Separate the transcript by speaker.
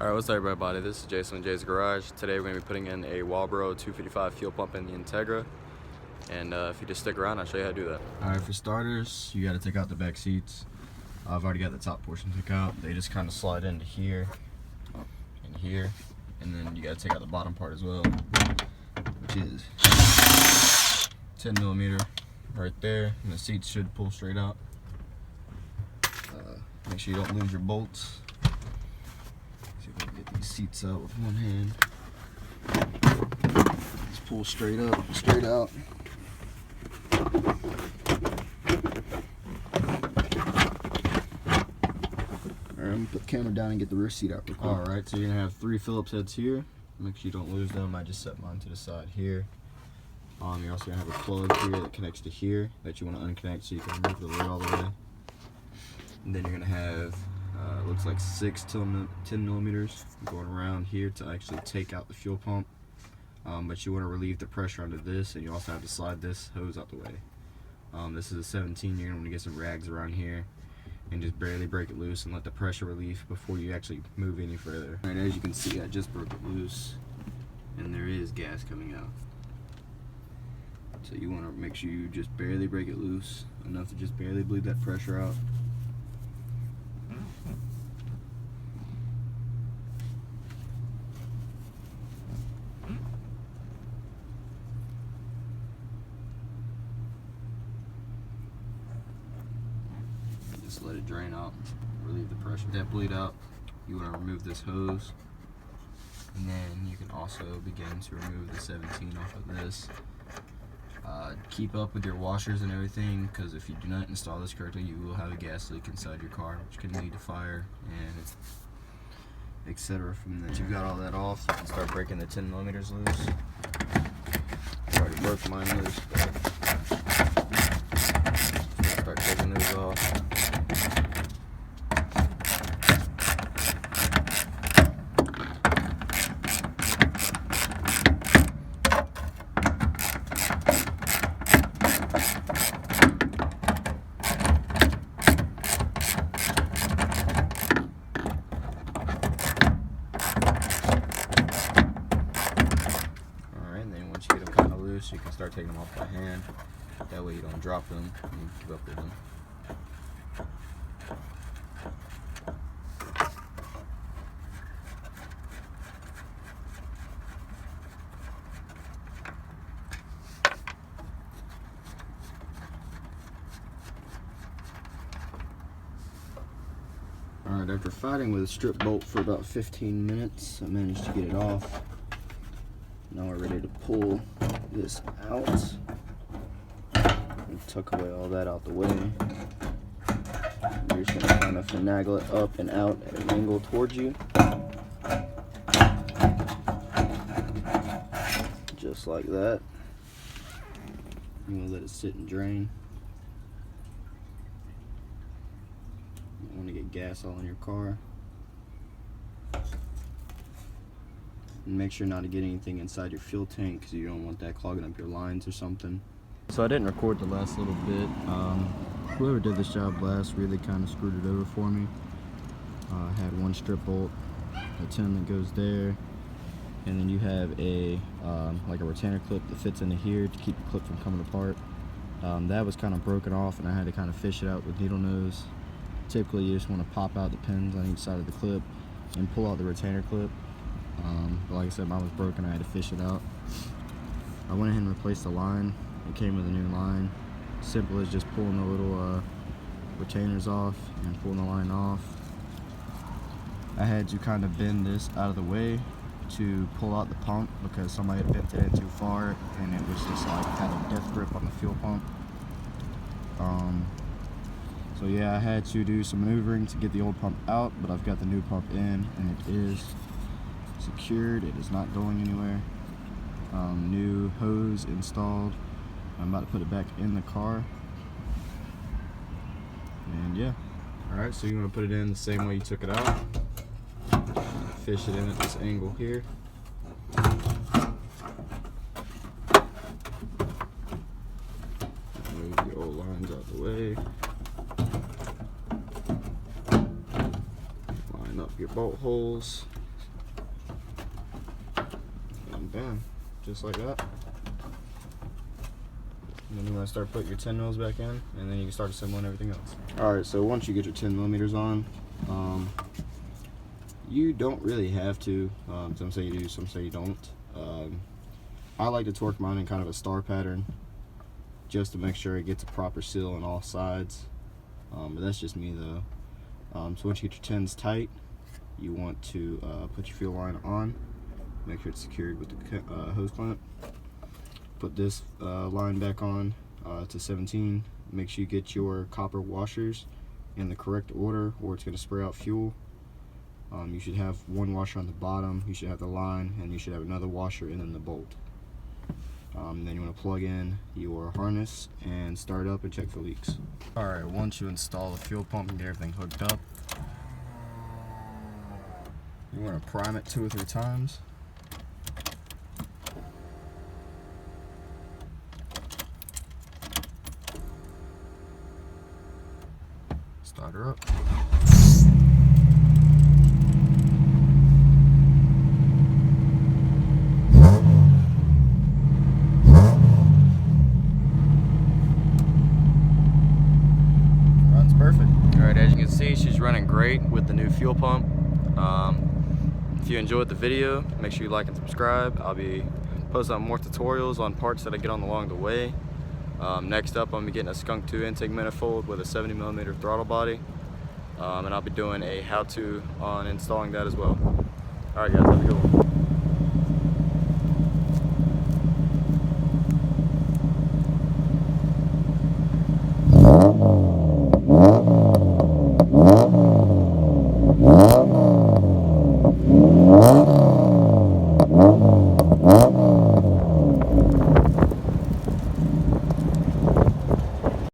Speaker 1: Alright, what's up everybody? This is Jason with Jay's Garage. Today we're going to be putting in a Walbro 255 fuel pump in the Integra. And if you just stick around, I'll show you how to do that. Alright, for starters, you got to take out the back seats. I've already got the top portion took out. They just kind of slide into here and here. And then you got to take out the bottom part as well, which is 10mm right there. And the seats should pull straight out. Make sure you don't lose your bolts. Get these seats out with one hand. Just pull straight up, straight out. Alright, I'm gonna put the camera down and get the rear seat out real quick. Alright, so you're gonna have 3 Phillips heads here. Make sure you don't lose them. I just set mine to the side here. You're also gonna have a plug here that connects to here that you want to unconnect so you can remove the lid all the way. And then you're gonna have looks like 6 10mm going around here to actually take out the fuel pump, but you want to relieve the pressure under this, and you also have to slide this hose out the way. This is a 17. You're going to want to get some rags around here and just barely break it loose and let the pressure relieve before you actually move any further. Alright, as you can see, I just broke it loose and there is gas coming out. So you want to make sure you just barely break it loose, enough to just barely bleed that pressure out. Just let it drain out, relieve the pressure. That bleed out, you want to remove this hose, and then you can also begin to remove the 17 off of this. Keep up with your washers and everything, because if you do not install this correctly, you will have a gas leak inside your car, which can lead to fire and etc. From there. Once you've got all that off, you can start breaking the 10mm loose. I already broke mine loose, but start taking those off. So you can start taking them off by hand. That way you don't drop them and you keep up with them. Alright, after fighting with a strip bolt for about 15 minutes, I managed to get it off. Now we're ready to pull this out and tuck away all that out the way. You're just going to kind of finagle it up and out at an angle towards you. Just like that. I'm going to let it sit and drain. You don't want to get gas all in your car. And make sure not to get anything inside your fuel tank, because you don't want that clogging up your lines or something. So I didn't record the last little bit. Whoever did this job last really kind of screwed it over for me. I had one strip bolt, a 10 that goes there, and then you have a like a retainer clip that fits into here to keep the clip from coming apart. That was kind of broken off, and I had to kind of fish it out with needle nose. Typically you just want to pop out the pins on each side of the clip and pull out the retainer clip. But like I said, mine was broken. I had to fish it out. I went ahead and replaced the line. It came with a new line. Simple as just pulling the little retainers off and pulling the line off. I had to kind of bend this out of the way to pull out the pump because somebody had bent it in too far and it was just like had a death grip on the fuel pump. So yeah, I had to do some maneuvering to get the old pump out, but I've got the new pump in and it is secured. It is not going anywhere. New hose installed. I'm about to put it back in the car, and yeah. Alright, so you want to put it in the same way you took it out. Fish it in at this angle here. Move the old lines out the way. Line up your bolt holes. bam, just like that. And then you want to start putting your 10 mils back in, and then you can start assembling everything else. Alright, so once you get your 10 millimeters on, you don't really have to. Some say you do, some say you don't. I like to torque mine in kind of a star pattern just to make sure it gets a proper seal on all sides. But that's just me though. So once you get your 10s tight, you want to put your fuel line on. Make sure it's secured with the hose clamp. Put this line back on to 17. Make sure you get your copper washers in the correct order or it's going to spray out fuel. You should have one washer on the bottom, you should have the line, and you should have another washer and then the bolt. Then you want to plug in your harness and start up and check for leaks. Alright, once you install the fuel pump and get everything hooked up, you want to prime it 2 or 3 times. Start her up. Runs perfect. Alright, as you can see, she's running great with the new fuel pump. If you enjoyed the video, make sure you like and subscribe. I'll be posting more tutorials on parts that I get on along the way. Next up, I'm going to be getting a Skunk 2 intake manifold with a 70mm throttle body. And I'll be doing a how-to on installing that as well. Alright guys, have a good one.